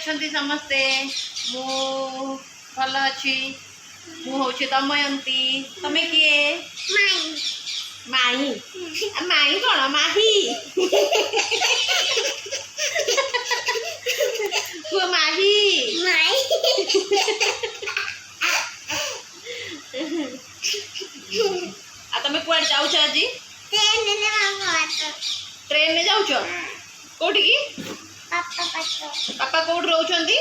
अच्छी समस्ते मु भल अच्छी मु हूँ दमयंती तमे किए माई माई कौन माही पुआ माही आ तमे कुआड जाउछ आज ट्रेन में जाउछ कोठी की पापा कोड रोचंदी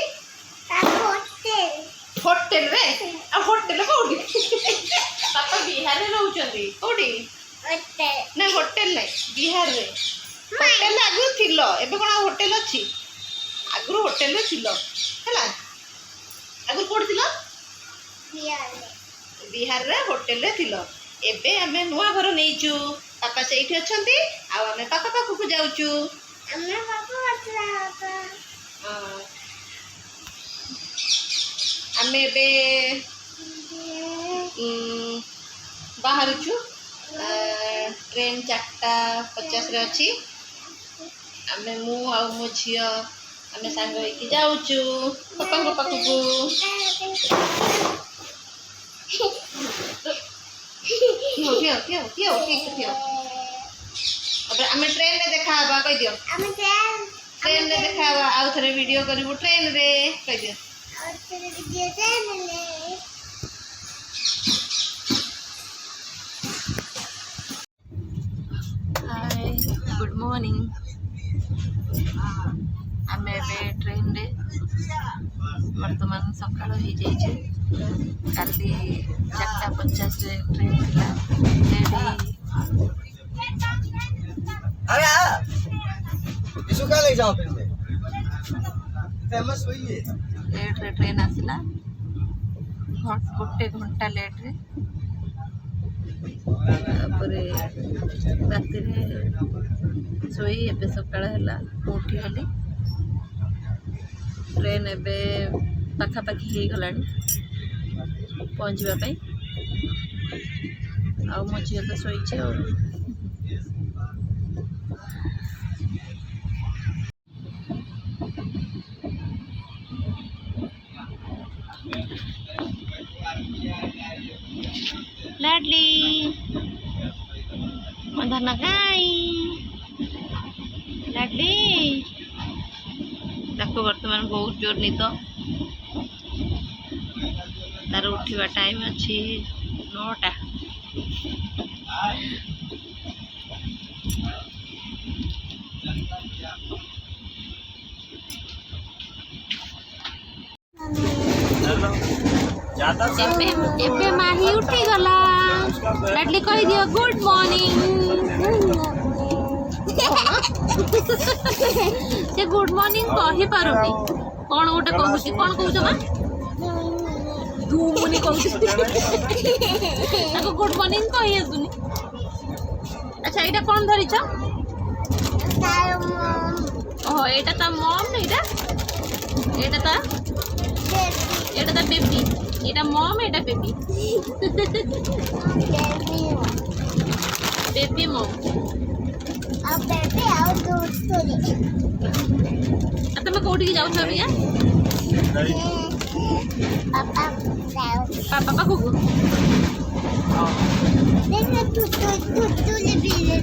होटल रे आ होटल कोठी पापा बिहार रे रोचंदी कोठी ना होटल नै बिहार रे होटल आगु थिलो एबे कोन होटल अछि आगु होटल रे थिलो हला आगु कोड थिलो बिहार रे होटल रे थिलो एबे हमें नुआ घर नेइचू पापा सेठी अछंती आ हमें पापा पाखु जाउचू हमें पापा हमें बे बाहर छु ट्रेन 4:50 रे अछि हमें मु आ मो झियो हमें संग होई कि जाउचू पापा को पाखु ठियो अब हमें ट्रेन में देखा हबा कह दियो हमें ट्रेन में देखा हबा आउ थरे वीडियो करबो ट्रेन रे कह दियो आउ थरे वीडियो ट्रेन में हाय गुड मॉर्निंग हमें बे ट्रेन रे वर्तमान सकाळ हो जाइए काली 4:50 रे ट्रेन थिला लेडी अरे इसको क्या ले जाओ फिर फेमस हुई है लेट रे ट्रेन आसला गोटे घंटा लेट रे तापरे राति रे सोई एबे सकाळ हला उठी गली ट्रेन एबे पाखापाखि हो गलानी पहुँचवा पाई आ मो झील तो शोचे लाडली मधना गाई लाडली ताको वर्तमान बहुत जोर निद तार उठा टाइम अच्छी 9टा एबे माही उठी गला लाडली कह दियो गुड मॉर्निंग से गुड मॉर्निंग कहि पारुनी कोन गोटे कहूची कोन कहूछ बा धूमुनी कहूची ताको गुड मॉर्निंग कहि आसुनी अच्छा एटा कोन धरिछ तार मम ओ एटा ता मम एटा ता बेबी एटा मम एटा बेबी बेबी मम अब बेबी आओ दोस्त तुम कोठी जाऊ छ भैया पापा पापा को देख तू ले भी ले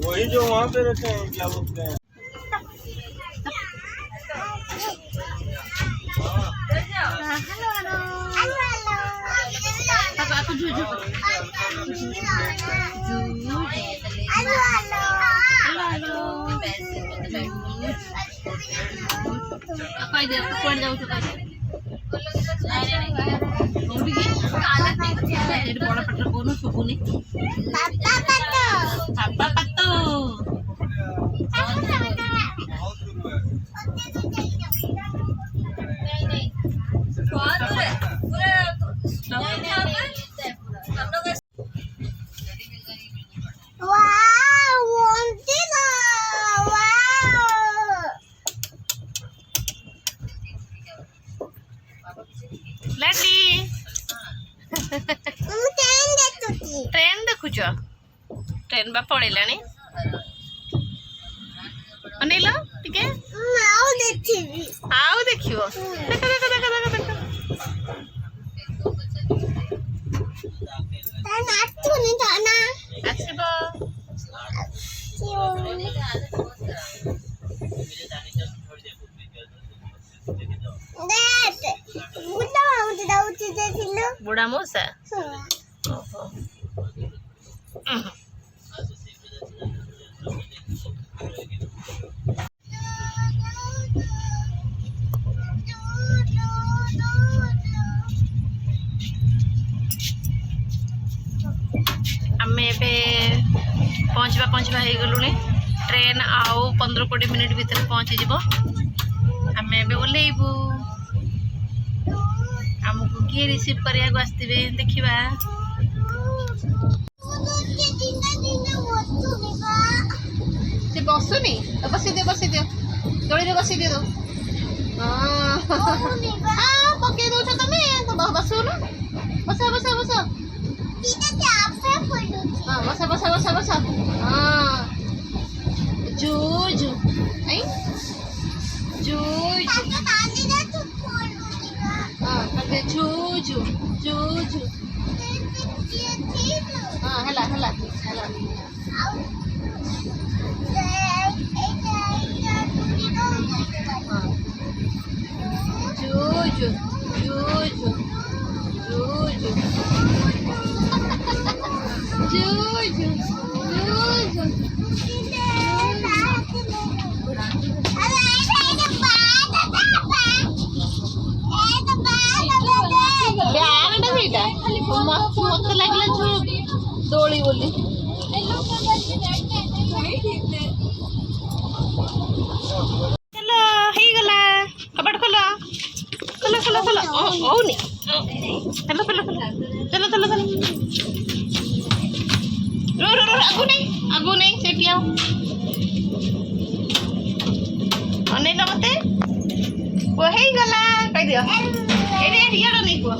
वही जो वहाँ पे रहते हैं क्या बोलते हैं बड़ा पटर कौन सुबुनी पापा पत्तो लाडली ଦେଖୁଛ ଟ୍ରେନ୍ ବା ପଳେଇଲାଣି ଅନେଇଲ ଟିକେ ଆଉ ଦେଖିବ ଦେଖ ଦେଖ ଦେଖ ଦେଖ ଦେଖ ଆସିବ ବୁଢା ମଉସା ଓହୋ ଆମେ ଏବେ ପହଞ୍ଚିବା ହେଇଗଲୁଣି ଟ୍ରେନ୍ ଆଉ 15-20 ମିନିଟ୍ ଭିତରେ ପହଞ୍ଚିଯିବ ଆମେ ଏବେ ଓହ୍ଲେଇବୁ ଆମକୁ କିଏ ରିସିଭ୍ କରିବାକୁ ଆସିଥିବେ ଦେଖିବା ସେ ବସୁନି ବସିଦିଅ ଦୋଳିରେ ବସିଦିଅ ପକେଇ ଦଉଛ ତମେ ବସୁନ ବସ ହଁ ଜୁଜୁ ଜୁଜୁ ହଁ ହେଲା ଜୁଜୁ ବ୍ୟାଗଟା ସେଇଟା ମତେ ଲାଗିଲା ଦୋଳି ବୋଲି ଚାଲ ହେଇଗଲା କବାଟ ଖୋଲ ହଉନି ଚାଲ ଆଗୁ ନେଇ ସେଠି ଆଉ ଅନେଇଲ ମତେ କୁହ ହେଇଗଲା କହିଦିଅ ଏଇଠି ଇଆଡ଼ ନେଇ କୁହ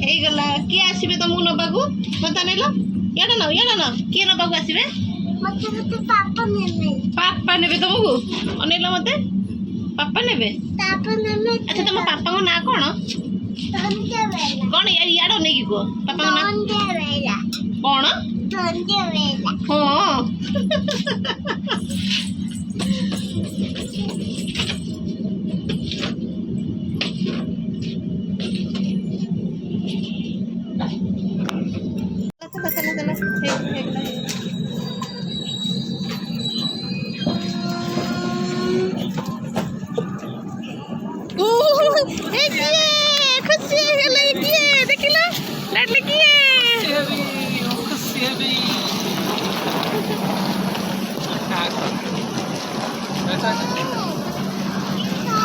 ହେଇଗଲା କିଏ ଆସିବେ ତମକୁ ନବାକୁ ମତେ ଅନେଇଲ ଇଆଡ଼ ନ କିଏ ନବାକୁ ଆସିବେ ପାପା ନେବେ ତମକୁ ଅନେଇଲ ମତେ ପାପା ନେବେ ଆଚ୍ଛା ତମ ପାପାଙ୍କ ନାଁ କଣ ଇଆଡ଼ ନେଇକି କୁହ ପାପାଙ୍କ ନାଁ କଣ ହଁ खुशी किए देखिल लाडली किए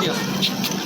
Yes.